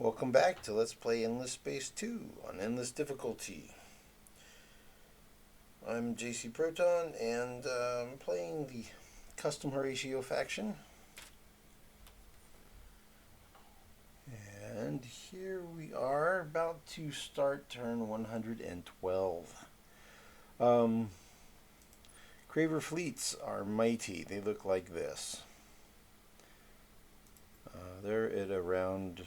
Welcome back to Let's Play Endless Space 2 on Endless Difficulty. I'm JC Proton and I'm playing the custom Horatio faction. And here we are about to start turn 112. Craver fleets are mighty. They look like this. They're at around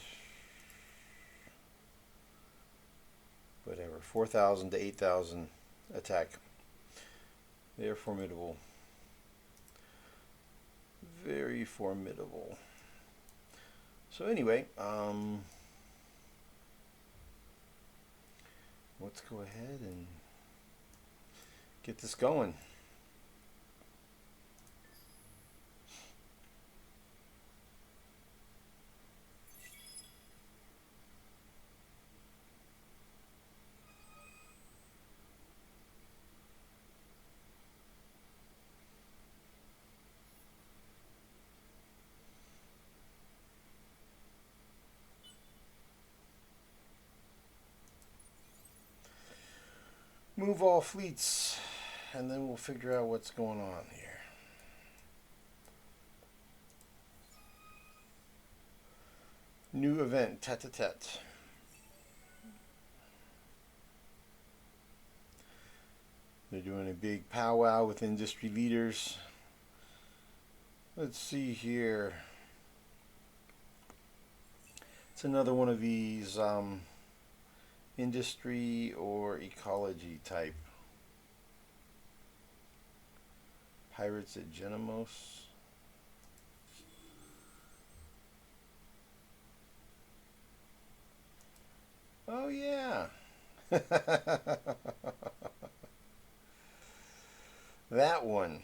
4,000 to 8,000 attack. They're formidable. Very formidable. So anyway, let's go ahead and get this going. Move all fleets, and then we'll figure out what's going on here. New event, tete-a-tete. They're doing a big powwow with industry leaders. Let's see here. It's another one of these industry or ecology type. Pirates at Genemos. Oh yeah. That one.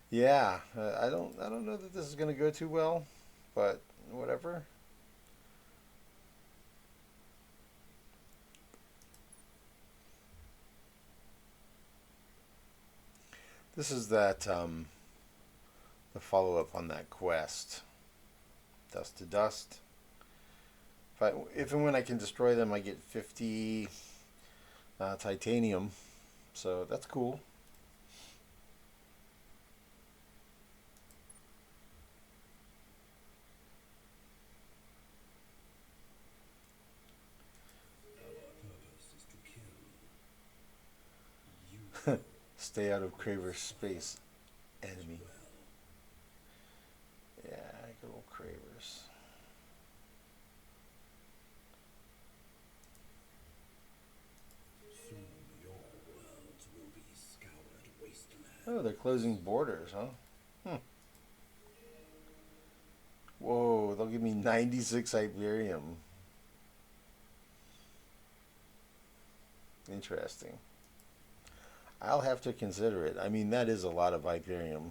Yeah, I don't know that this is going to go too well, but whatever. This is that the follow-up on that quest. Dust to dust. If and when I can destroy them, I get 50 titanium. So that's cool. Stay out of Craver's space, enemy. Yeah, good old Cravers. Oh, they're closing borders, huh? Hmm. Whoa, they'll give me 96 Iberium. Interesting. I'll have to consider it. I mean, that is a lot of Iberium.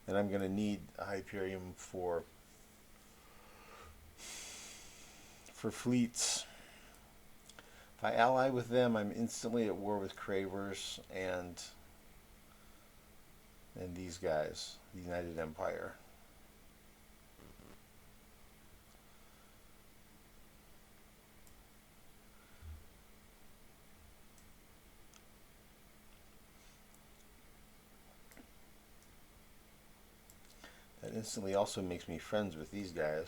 And I'm going to need Hyperium for fleets. If I ally with them, I'm instantly at war with Cravers and these guys, the United Empire. That instantly also makes me friends with these guys.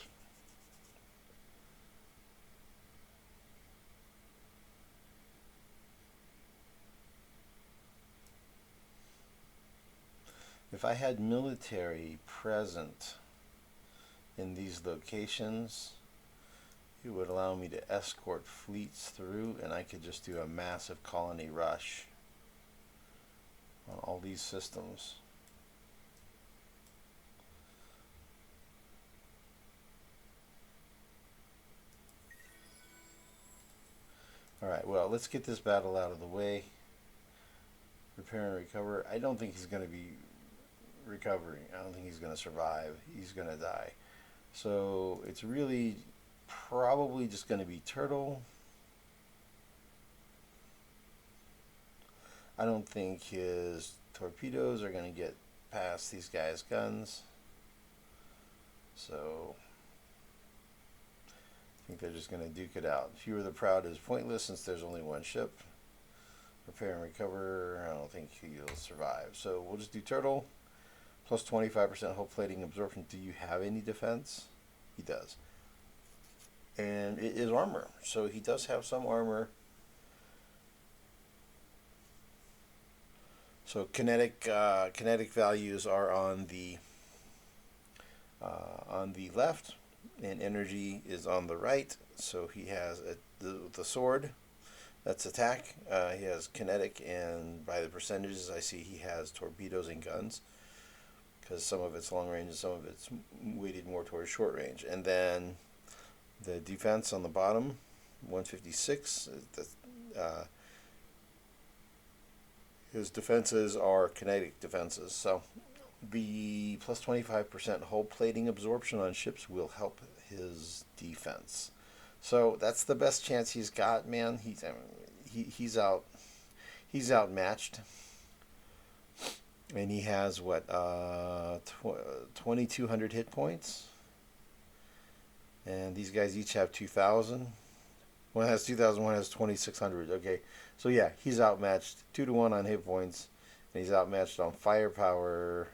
If I had military present in these locations, it would allow me to escort fleets through, and I could just do a massive colony rush on all these systems. Alright, well, let's get this battle out of the way. Repair and recover. I don't think he's going to be recovering. I don't think he's going to survive. He's going to die. So it's really probably just going to be Turtle. I don't think his torpedoes are going to get pass these guys' guns. So I think they're just going to duke it out. Fewer the Proud is pointless since there's only one ship. Repair and recover, I don't think he'll survive. So we'll just do turtle. Plus 25% hull plating absorption. Do you have any defense? He does. And it is armor. So he does have some armor. So kinetic values are on the left, and energy is on the right. So he has the sword. That's attack. He has kinetic, and by the percentages I see he has torpedoes and guns, because some of it's long range and some of it's weighted more towards short range. And then the defense on the bottom, 156. His defenses are kinetic defenses. So the plus 25% hull plating absorption on ships will help his defense. So that's the best chance he's got, man. He's outmatched, and he has what 2,200 hit points, and these guys each have 2,000. One has 2,000, one has 2,600. Okay, so yeah, he's outmatched 2-to-1 on hit points, and he's outmatched on firepower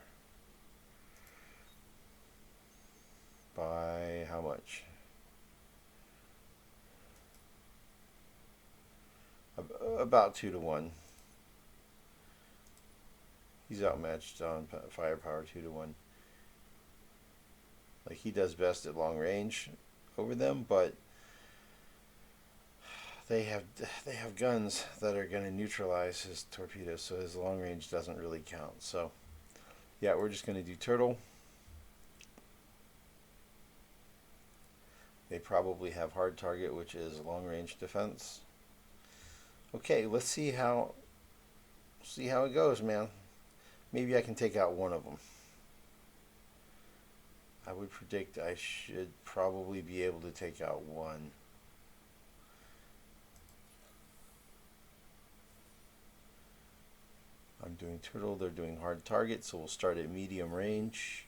by how much? About 2-to-1. He's outmatched on firepower 2-to-1. Like, he does best at long range over them, but they have guns that are going to neutralize his torpedoes, so his long range doesn't really count. So yeah, we're just going to do turtle. They probably have hard target, which is long range defense. Okay, let's see how it goes, man. Maybe I can take out one of them. I would predict I should probably be able to take out one. I'm doing turtle, they're doing hard target, so we'll start at medium range.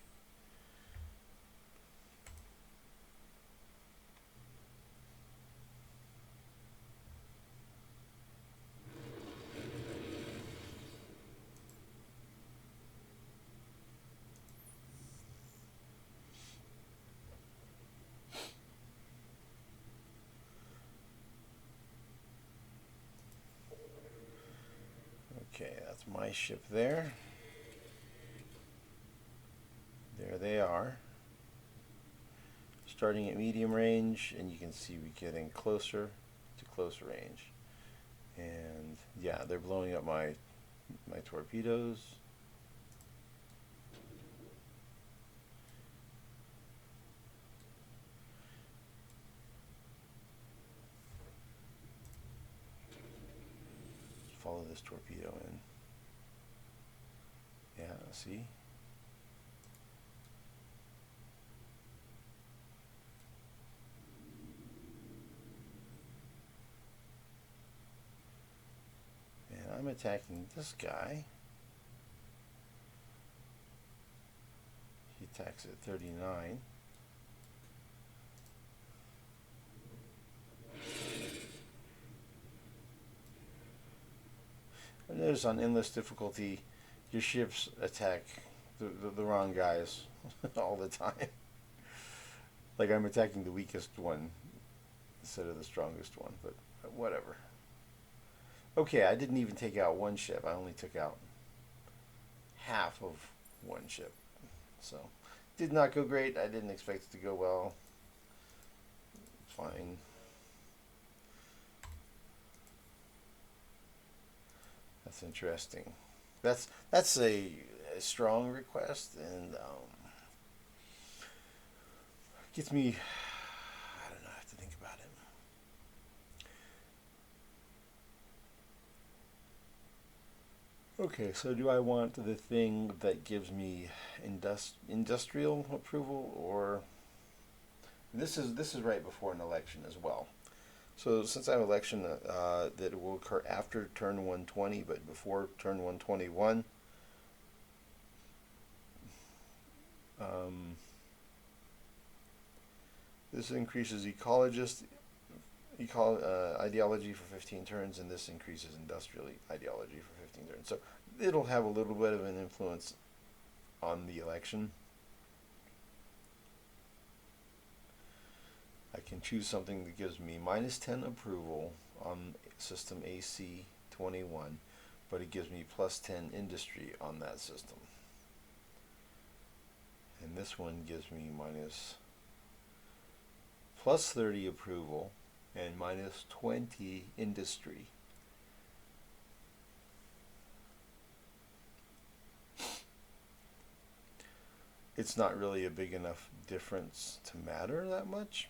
Okay, that's my ship there. There they are. Starting at medium range, and you can see we're getting closer to close range. And yeah, they're blowing up my torpedoes. Follow this torpedo in. Yeah, see? And I'm attacking this guy. He attacks at 39. Notice on endless difficulty, your ships attack the wrong guys all the time. Like, I'm attacking the weakest one instead of the strongest one, but whatever. Okay, I didn't even take out one ship. I only took out half of one ship. So, did not go great. I didn't expect it to go well. Fine. That's interesting. That's a strong request, and gets me. I don't know. I have to think about it. Okay, so do I want the thing that gives me industrial approval, or this is right before an election as well. So since I have an election that will occur after turn 120, but before turn 121, This increases ideology for 15 turns, and this increases industrial ideology for 15 turns. So it'll have a little bit of an influence on the election. I can choose something that gives me -10 approval on system AC21, but it gives me +10 industry on that system. And this one gives me +30 approval and -20 industry. It's not really a big enough difference to matter that much.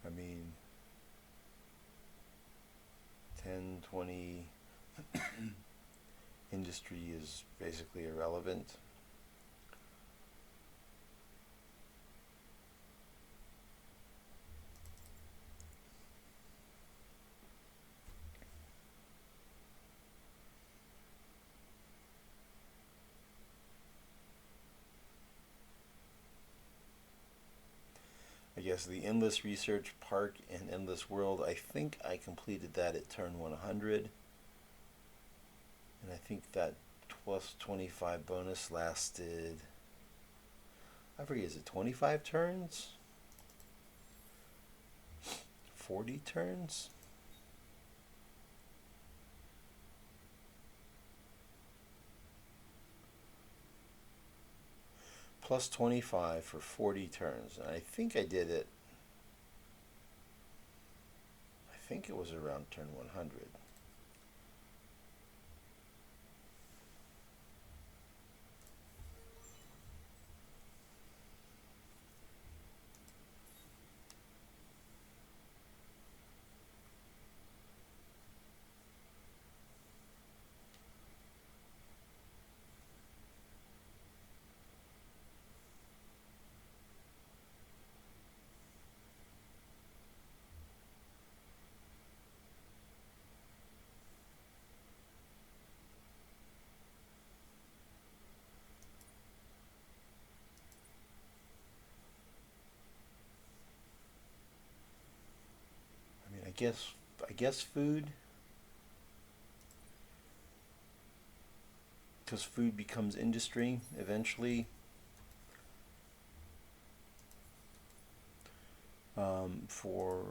I mean, 10, 20 industry is basically irrelevant. I guess the Endless Research Park and Endless World, I think I completed that at turn 100. And I think that +25 bonus lasted, I forget, is it 25 turns? 40 turns? +25 for 40 turns. And I think I did it, I think it was around turn 100. I guess food, because food becomes industry eventually. For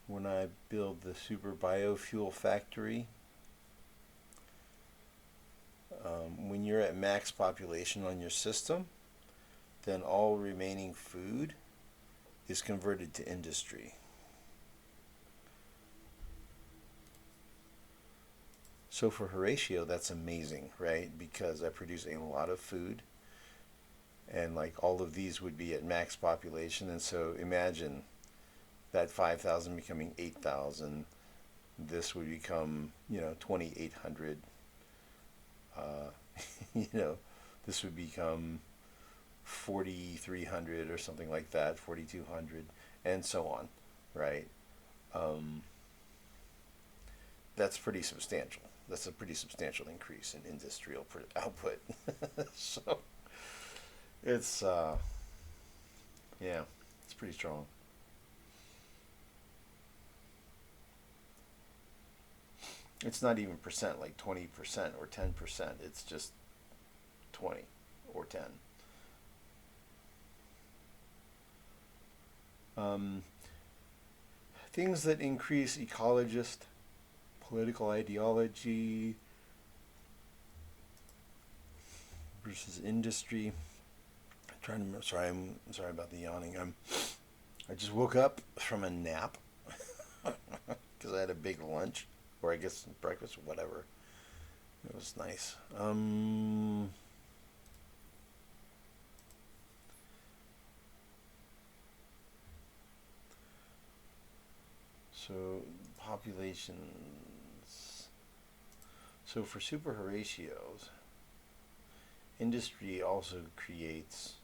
when I build the super biofuel factory, when you're at max population on your system, then all remaining food is converted to industry. So for Horatio, that's amazing, right? Because I produce a lot of food, and like all of these would be at max population. And so imagine that 5,000 becoming 8,000. This would become, 2,800. This would become 4,300 or something like that, 4,200, and so on, right? That's pretty substantial. That's a pretty substantial increase in industrial output. So it's, yeah, it's pretty strong. It's not even percent, like 20% or 10%. It's just 20 or 10. Things that increase ecologist political ideology versus industry. I'm sorry about the yawning. I just woke up from a nap because I had a big lunch, or I guess breakfast or whatever. It was nice. So populations. So for super Horatios, industry also creates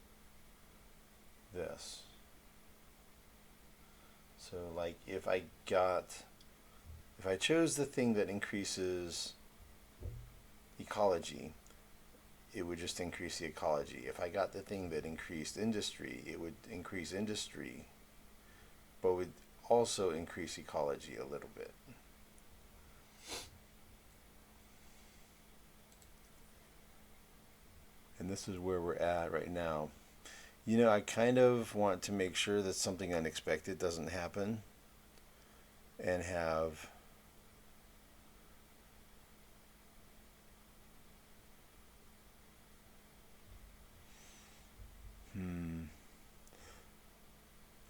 this. So like if I got If I chose the thing that increases ecology, it would just increase the ecology. If I got the thing that increased industry, it would increase industry, but would also increase ecology a little bit. And this is where we're at right now. You know, I kind of want to make sure that something unexpected doesn't happen and have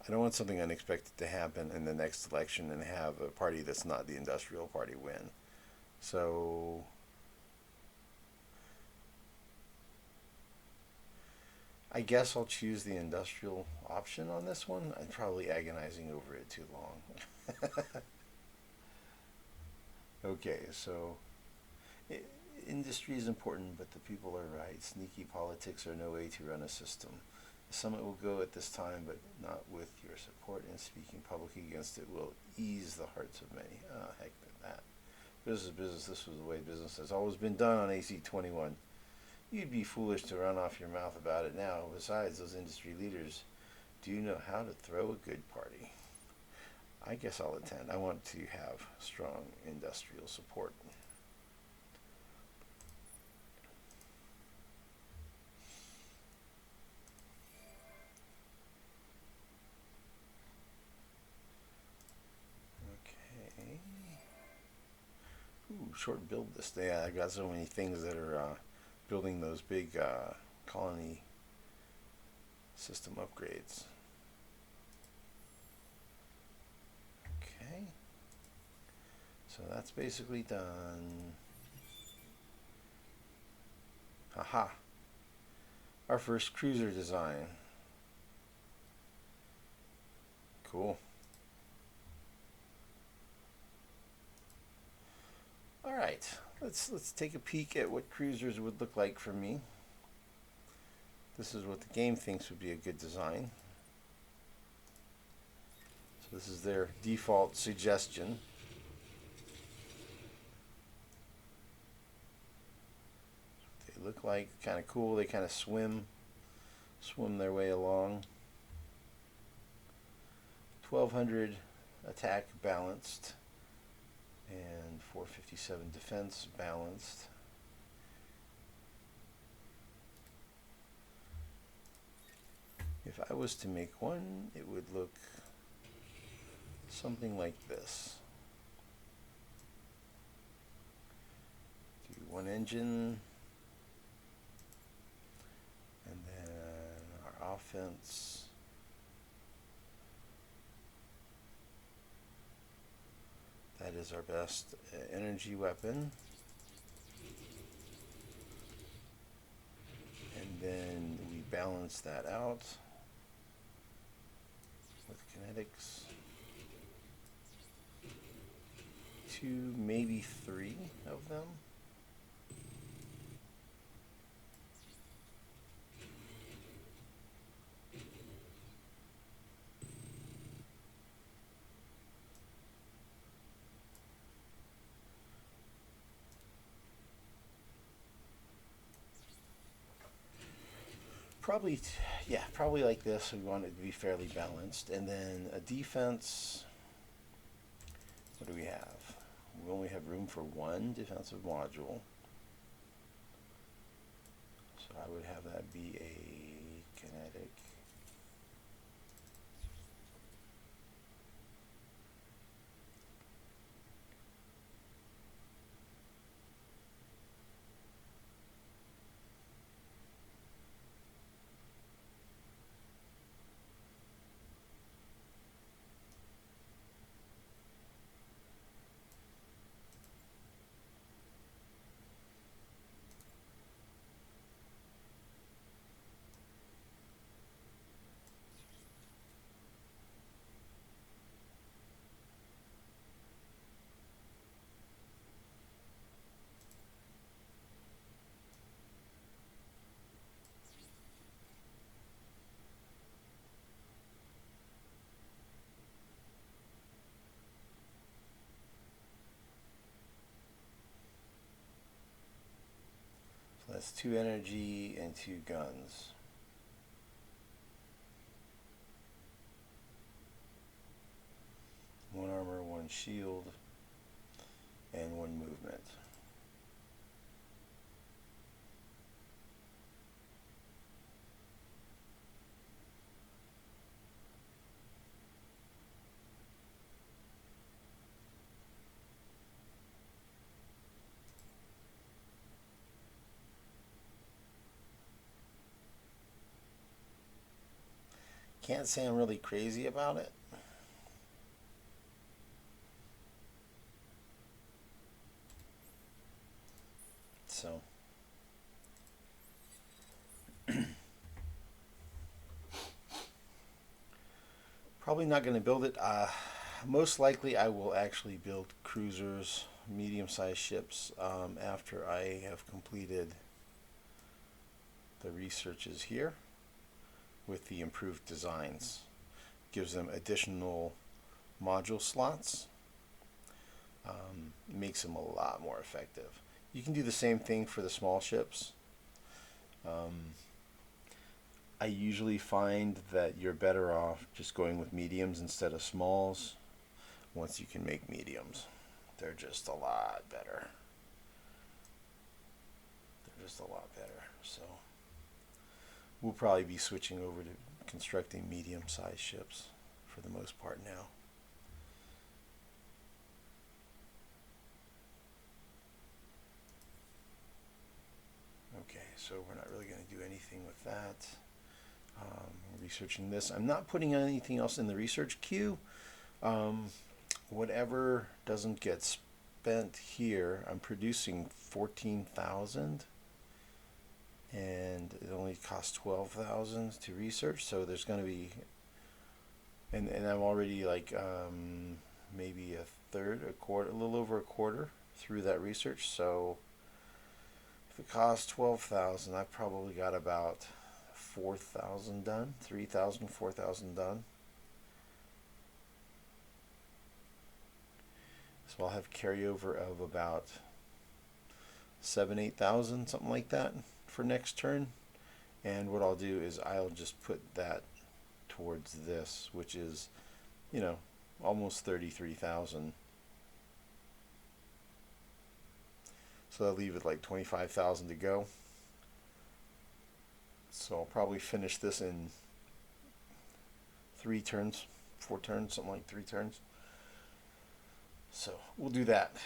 I don't want something unexpected to happen in the next election and have a party that's not the industrial party win. So I guess I'll choose the industrial option on this one. I'm probably agonizing over it too long. Okay, so industry is important, but the people are right. Sneaky politics are no way to run a system. The summit will go at this time, but not with your support, and speaking publicly against it will ease the hearts of many. Oh, heck with that. Business is business. This was the way business has always been done on AC-21. You'd be foolish to run off your mouth about it now. Besides, those industry leaders do know how to throw a good party. I guess I'll attend. I want to have strong industrial support. Okay. Ooh, short build list. Yeah, I got so many things that are building those big colony system upgrades. Okay. So that's basically done. Aha. Our first cruiser design. Cool. All right. Let's take a peek at what cruisers would look like for me. This is what the game thinks would be a good design. So this is their default suggestion. They look like kind of cool. They kind of swim their way along. 1200 attack balanced and 457 defense balanced. If I was to make one, it would look something like this. Do one engine, and then our offense. That is our best energy weapon. And then we balance that out with kinetics. 2, maybe 3 of them. Probably, yeah, probably like this. We want it to be fairly balanced. And then a defense, what do we have? We only have room for one defensive module. So I would have that be a kinetic. That's 2 energy and 2 guns. One armor, 1 shield, and 1 movement. Can't say I'm really crazy about it. So probably not going to build it. Most likely I will actually build cruisers, medium-sized ships, after I have completed the researches here with the improved designs. Gives them additional module slots. Makes them a lot more effective. You can do the same thing for the small ships. I usually find that you're better off just going with mediums instead of smalls once you can make mediums. They're just a lot better. They're just a lot better. So we'll probably be switching over to constructing medium-sized ships for the most part now. Okay, so we're not really going to do anything with that. Researching this. I'm not putting anything else in the research queue. Whatever doesn't get spent here, I'm producing 14,000 and it only costs 12,000 to research, so there's going to be, and I'm already like maybe a third, a quarter, a little over a quarter through that research. So if it costs 12,000, I've probably got about 4,000 done, 3,000, 4,000 done. So I'll have carryover of about 7,000, 8,000, something like that for next turn. And what I'll do is I'll just put that towards this, which is, you know, almost 33,000. So I'll leave it like 25,000 to go. So I'll probably finish this in 3 turns, 4 turns, something like 3 turns. So we'll do that.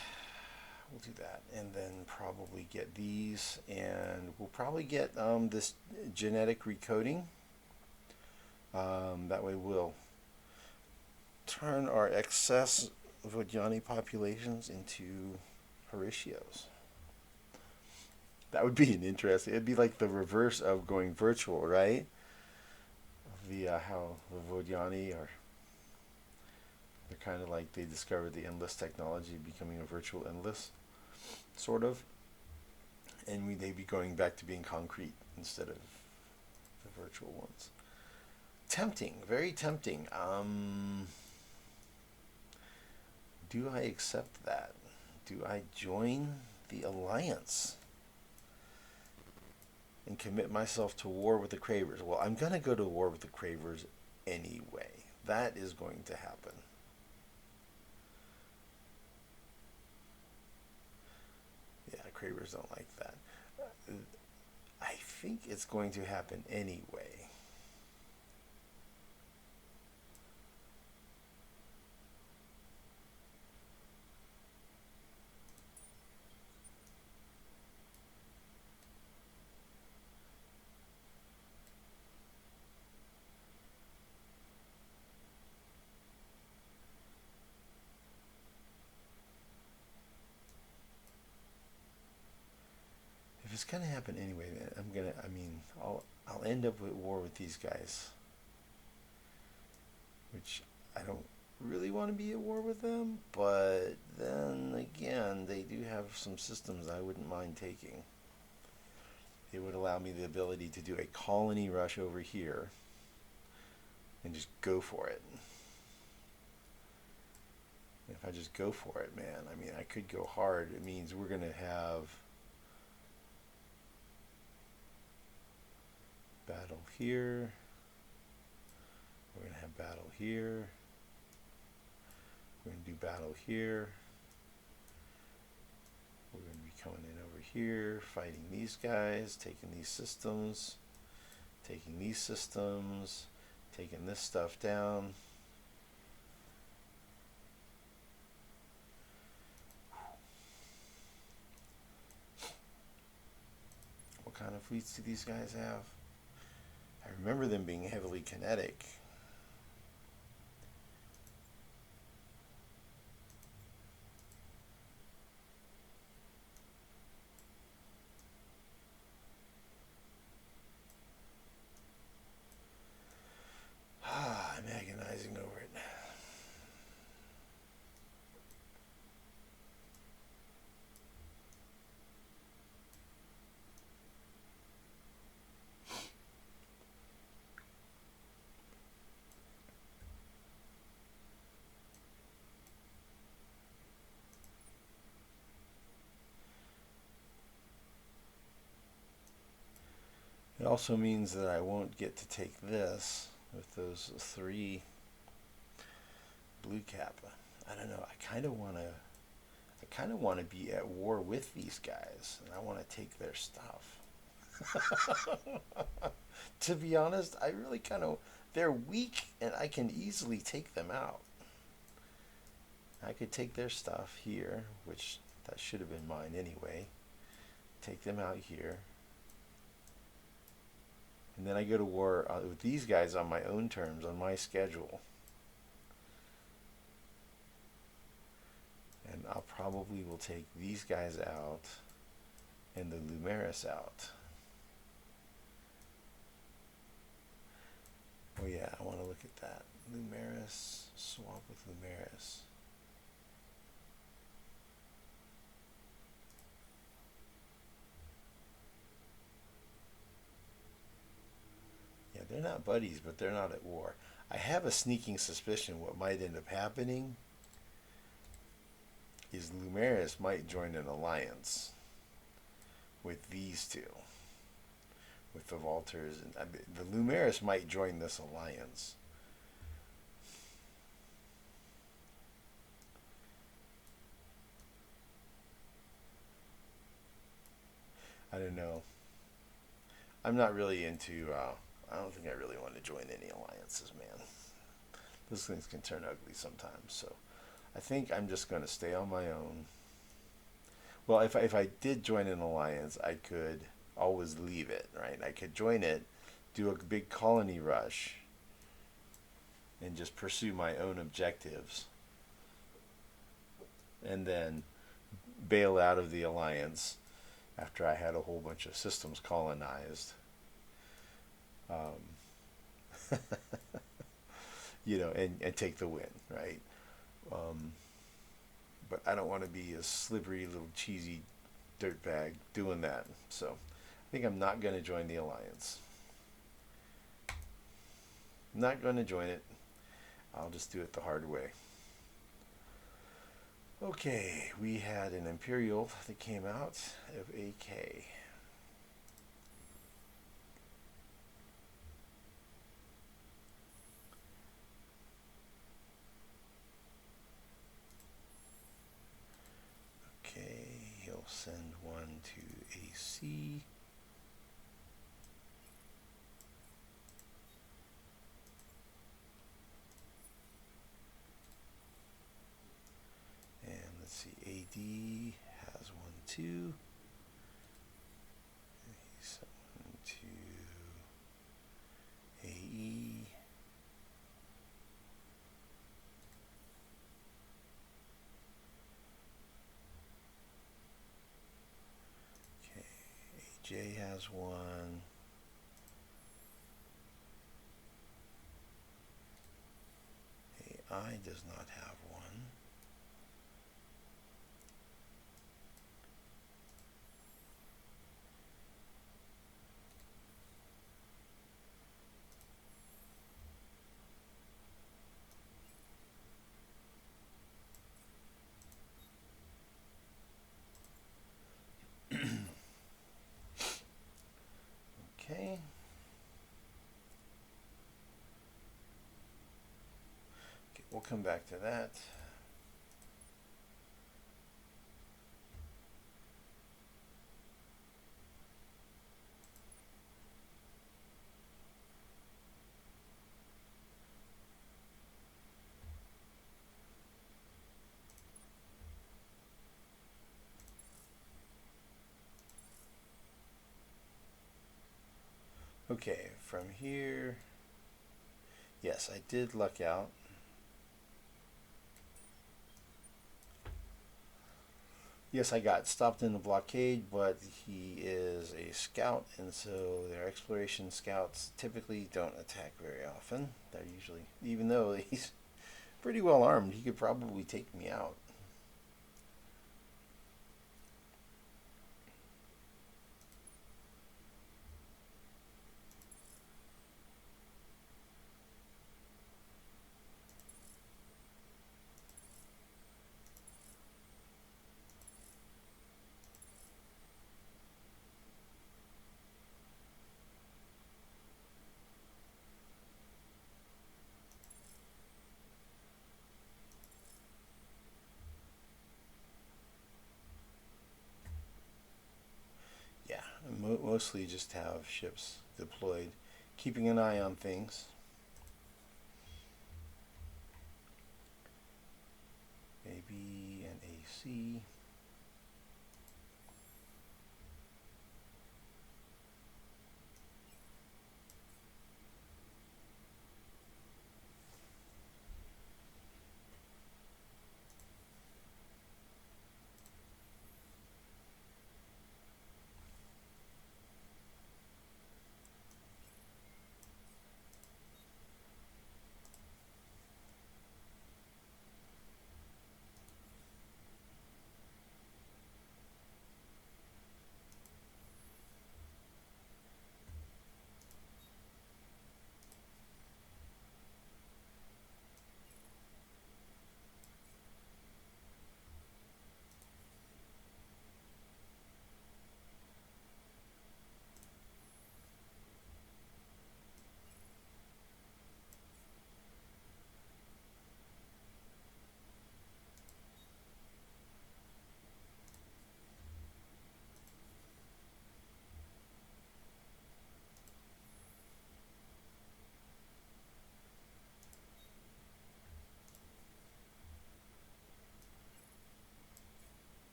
We'll do that, and then probably get these, and we'll probably get this genetic recoding. That way we'll turn our excess Vodiani populations into Horatios. That would be an interesting. It'd be like the reverse of going virtual, right? The how the Vodiani are. They're kind of like they discovered the endless technology, becoming a virtual endless, sort of. And they'd be going back to being concrete instead of the virtual ones. Tempting, very tempting. Do I accept that? Do I join the alliance and commit myself to war with the Cravers? Well, I'm going to go to war with the Cravers anyway. That is going to happen. Yeah, Cravers don't like that. I think it's going to happen anyway. If it's gonna happen anyway, then I'll end up at war with these guys, which I don't really want to be at war with them, but then again, they do have some systems I wouldn't mind taking. It would allow me the ability to do a colony rush over here and just go for it. If I just go for it, man, I mean, I could go hard. It means we're going to have here. We're going to have battle here. We're going to do battle here. We're going to be coming in over here, fighting these guys, taking these systems, taking these systems, taking this stuff down. What kind of fleets do these guys have? I remember them being heavily kinetic. I'm agonizing over it. It also means that I won't get to take this with those 3 blue cap. I don't know. I kind of want to be at war with these guys, and I want to take their stuff. To be honest, I really they're weak, and I can easily take them out. I could take their stuff here, which that should have been mine anyway. Take them out here. And then I go to war with these guys on my own terms, on my schedule. And I'll probably will take these guys out and the Lumeris out. Oh yeah, I want to look at that. Lumeris, swap with Lumeris. Yeah, they're not buddies, but they're not at war. I have a sneaking suspicion what might end up happening is Lumeris might join an alliance with these two, with the Valters, and the Lumeris might join this alliance. I don't know. I'm not really into. I don't think I really want to join any alliances, man. Those things can turn ugly sometimes. So I think I'm just going to stay on my own. Well, if I did join an alliance, I could always leave it, right? I could join it, do a big colony rush, and just pursue my own objectives, and then bail out of the alliance after I had a whole bunch of systems colonized. And take the win, right? But I don't want to be a slippery little cheesy dirtbag doing that. So I think I'm not going to join the alliance. Not going to join it. I'll just do it the hard way. Okay, we had an Imperial that came out of AK. Okay, he'll send one to AC. And let's see, AD has one too. He sent one to AE. J has one. AI does not have one. Okay. we'll come back to that. Okay, from here, yes, I did luck out. Yes, I got stopped in the blockade, but he is a scout, and so their exploration scouts typically don't attack very often. They're usually, even though he's pretty well armed, he could probably take me out. Yeah, mostly just have ships deployed, keeping an eye on things. AB and AC.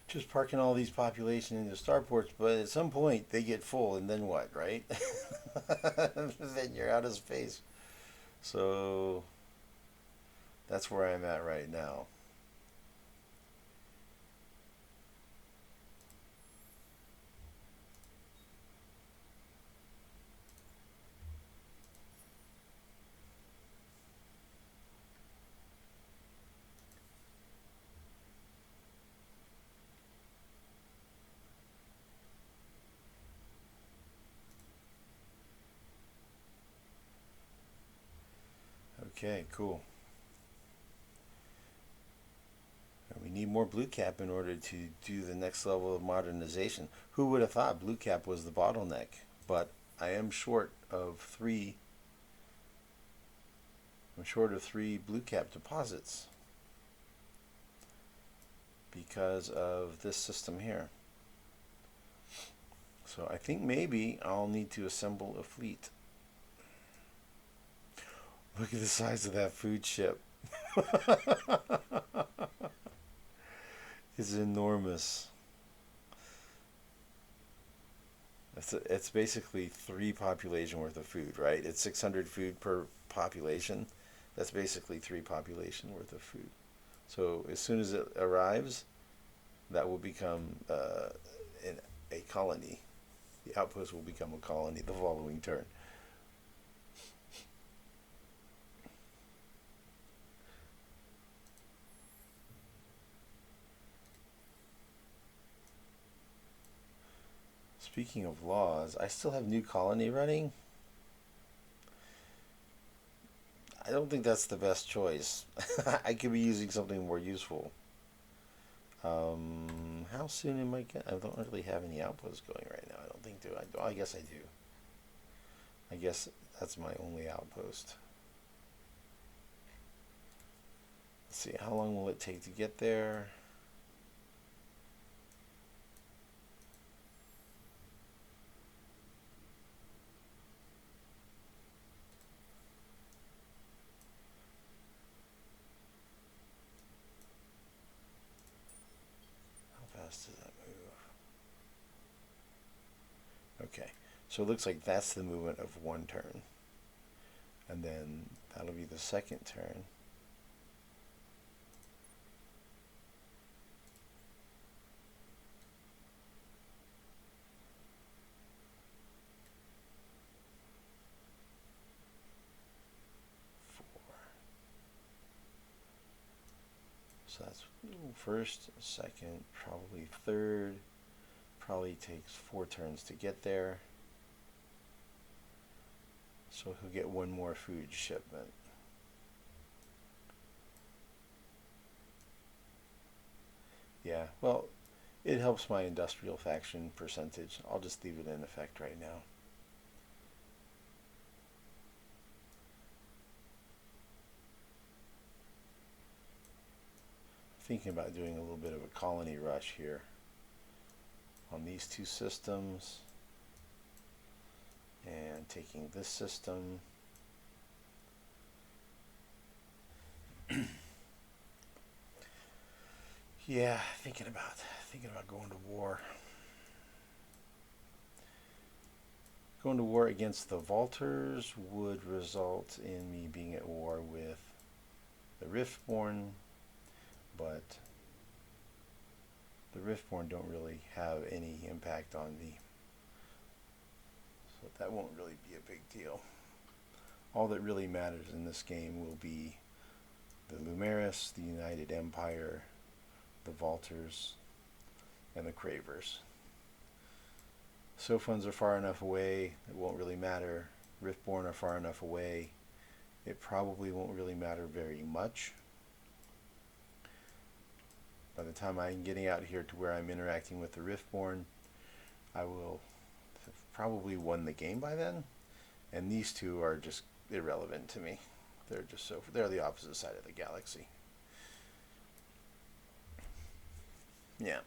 Just parking all these population into starports, but at some point they get full, and then what, right? Then you're out of space. So that's where I'm at right now. Okay, cool. We need more blue cap in order to do the next level of modernization. Who would have thought blue cap was the bottleneck? But I am short of three. I'm short of three blue cap deposits because of this system here. So I think maybe I'll need to assemble a fleet. Look at the size of that food ship. It's enormous. It's basically three population worth of food, right? It's 600 food per population. That's basically three population worth of food. So as soon as it arrives, that will become a colony. The outpost will become a colony the following turn. Speaking of laws, I still have new colony running. I don't think that's the best choice. I could be using something more useful. How soon am I? I don't really have any outposts going right now. I don't think do I? I guess I do. I guess that's my only outpost. Let's see, how long will it take to get there? How fast does that move? Okay, so it looks like that's the movement of one turn. And then that'll be the second turn. So that's first, second, probably third. Probably takes 4 turns to get there. So he'll get one more food shipment. Yeah, well, it helps my industrial faction percentage. I'll just leave it in effect right now. Thinking about doing a little bit of a colony rush here on these 2 systems and taking this system. Yeah, thinking about going to war. Going to war against the Vaulters would result in me being at war with the Riftborn, but the Riftborn don't really have any impact on me, so that won't really be a big deal. All that really matters in this game will be the Lumeris, the United Empire, the Vaulters, and the Cravers. Sophons are far enough away, it won't really matter. Riftborn are far enough away, it probably won't really matter very much. By the time I'm getting out here to where I'm interacting with the Riftborn, I will have probably won the game by then, and these 2 are just irrelevant to me. They're the opposite side of the galaxy. Yeah.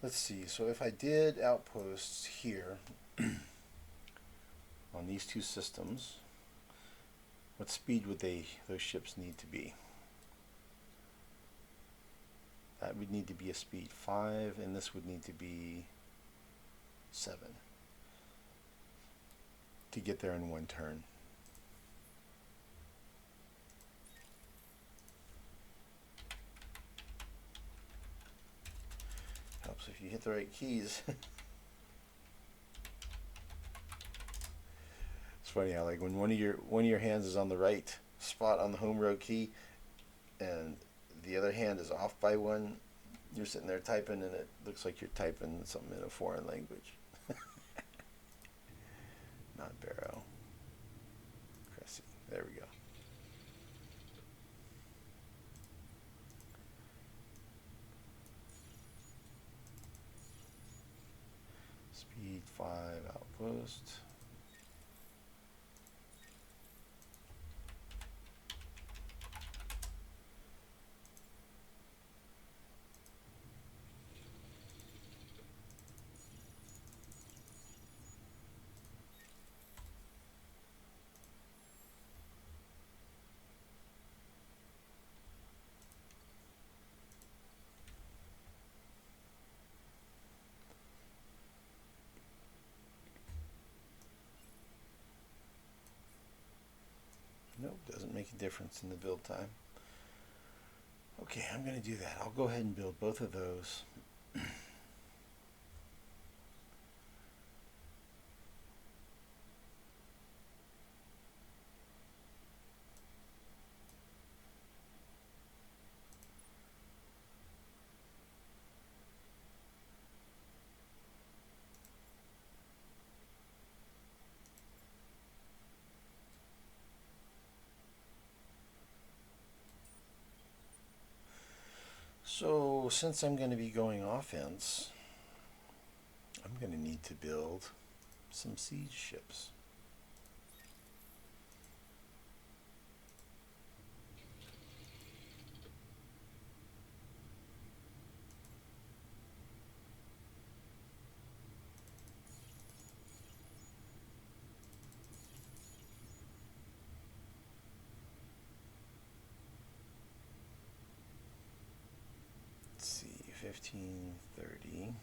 Let's see, so if I did outposts here on these 2 systems, what speed would those ships need to be? That would need to be a speed 5, and this would need to be 7 to get there in 1 turn. Helps if you hit the right keys. It's funny how, like, when one of your hands is on the right spot on the home row key and the other hand is off by 1, you're sitting there typing and it looks like you're typing something in a foreign language. Not Barrow. Cressy. There we go. Speed 5 outpost. Nope, doesn't make a difference in the build time. Okay, I'm going to do that. I'll go ahead and build both of those. So since I'm going to be going offense, I'm going to need to build some siege ships. Let's see, 15, 30.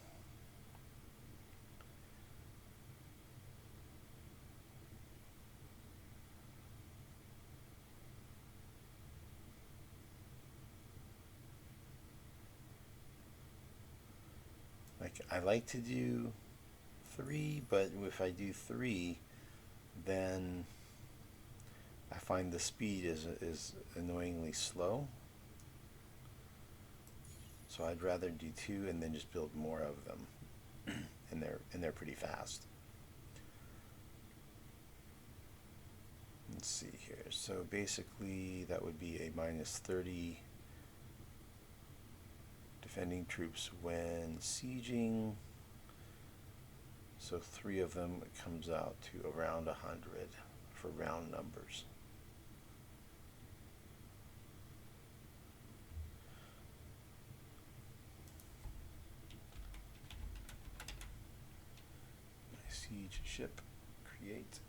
Like, I like to do 3, but if I do 3, then I find the speed is annoyingly slow. So I'd rather do 2 and then just build more of them. and they're pretty fast. Let's see here. So basically that would be a minus 30 defending troops when sieging. So 3 of them comes out to around 100 for round numbers. My siege ship, create.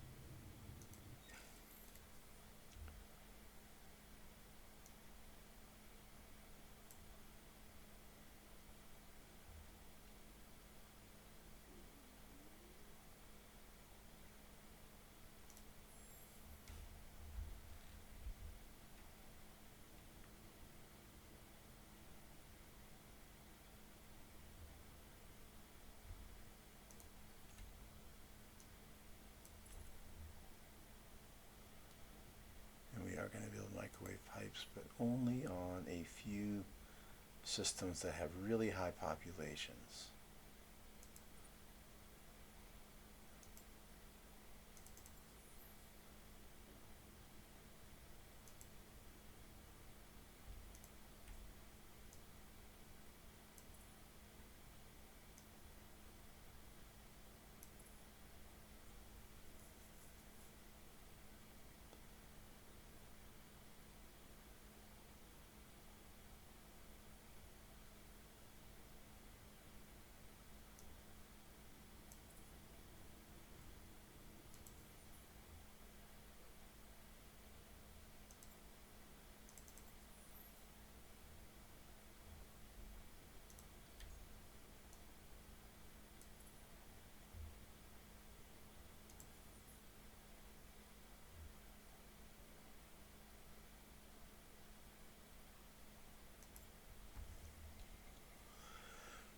Are going to build microwave pipes, but only on a few systems that have really high populations.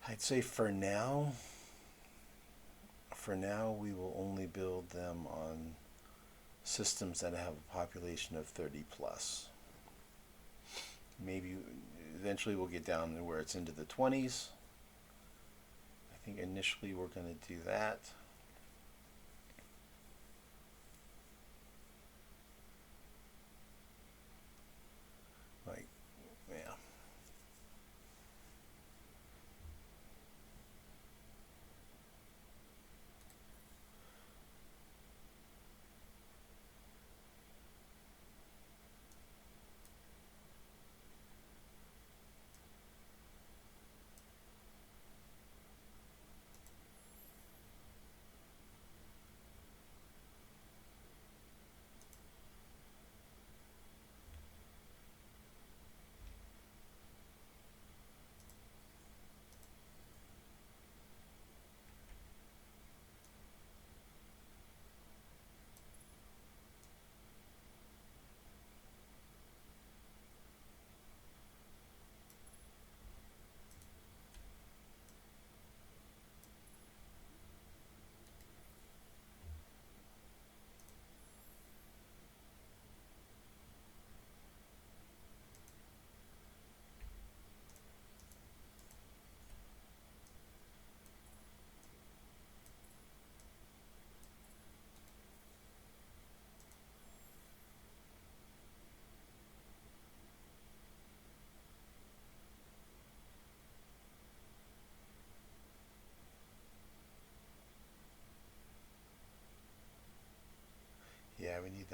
I'd say for now we will only build them on systems that have a population of 30 plus. Maybe eventually we'll get down to where it's into the 20s. I think initially we're going to do that. Like, yeah.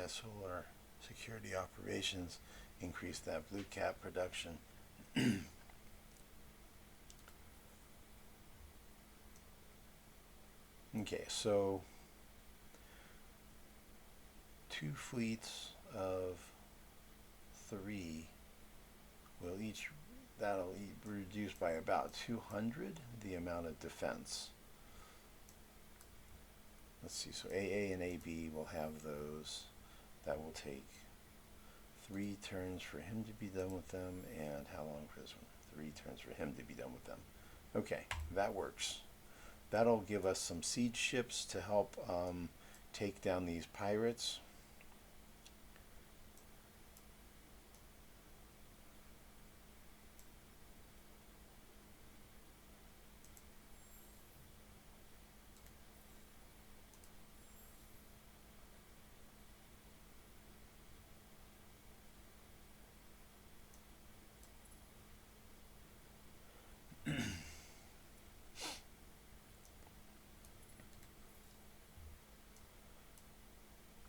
solar security operations, increase that blue cap production. Okay, so 2 fleets of 3 will each, that'll reduce by about 200 the amount of defense. Let's see, so AA and AB will have those. That will take 3 turns for him to be done with them, and how long for this one? 3 turns for him to be done with them. Okay, that works. That'll give us some siege ships to help take down these pirates.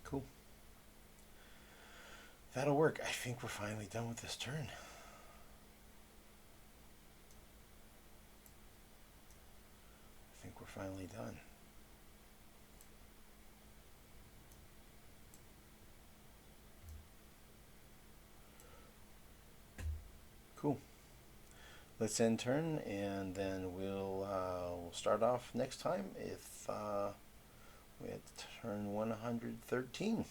Cool. That'll work. I think we're finally done with this turn. I think we're finally done. Cool. Let's end turn, and then we'll start off next time if we had turn 113.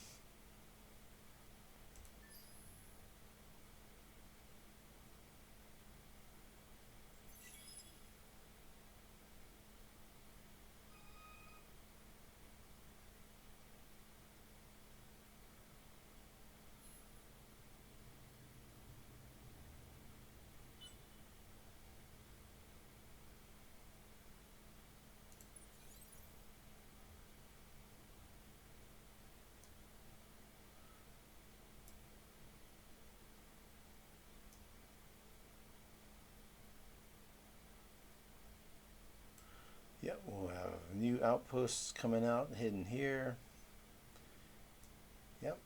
Yep, we'll have new outposts coming out hidden here. Yep,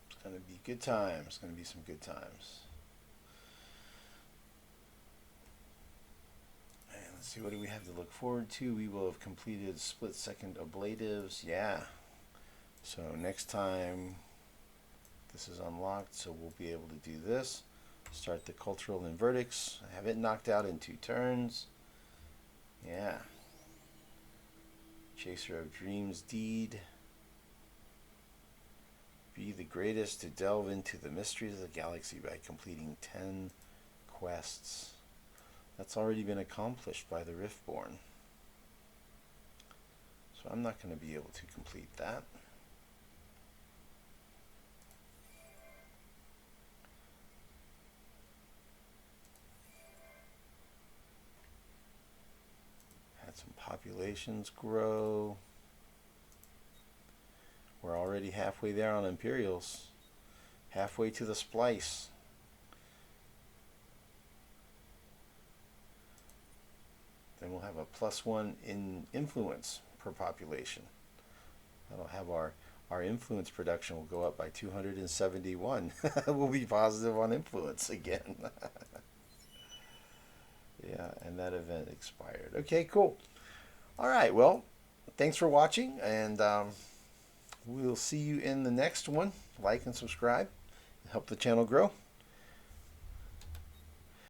it's going to be good times. It's going to be some good times. And let's see, what do we have to look forward to? We will have completed split-second ablatives. Yeah. So next time this is unlocked, so we'll be able to do this. Start the cultural inverdicts. Have it knocked out in 2 turns. Yeah. Chaser of Dreams deed. Be the greatest to delve into the mysteries of the galaxy by completing 10 quests. That's already been accomplished by the Riftborn. So I'm not going to be able to complete that. Had some populations grow. We're already halfway there on Imperials. Halfway to the splice. Then we'll have a +1 in influence per population. That'll have our influence production will go up by 271. We'll be positive on influence again. Yeah, and that event expired. Okay, cool. All right, well, thanks for watching, and we'll see you in the next one. Like and subscribe. Help the channel grow.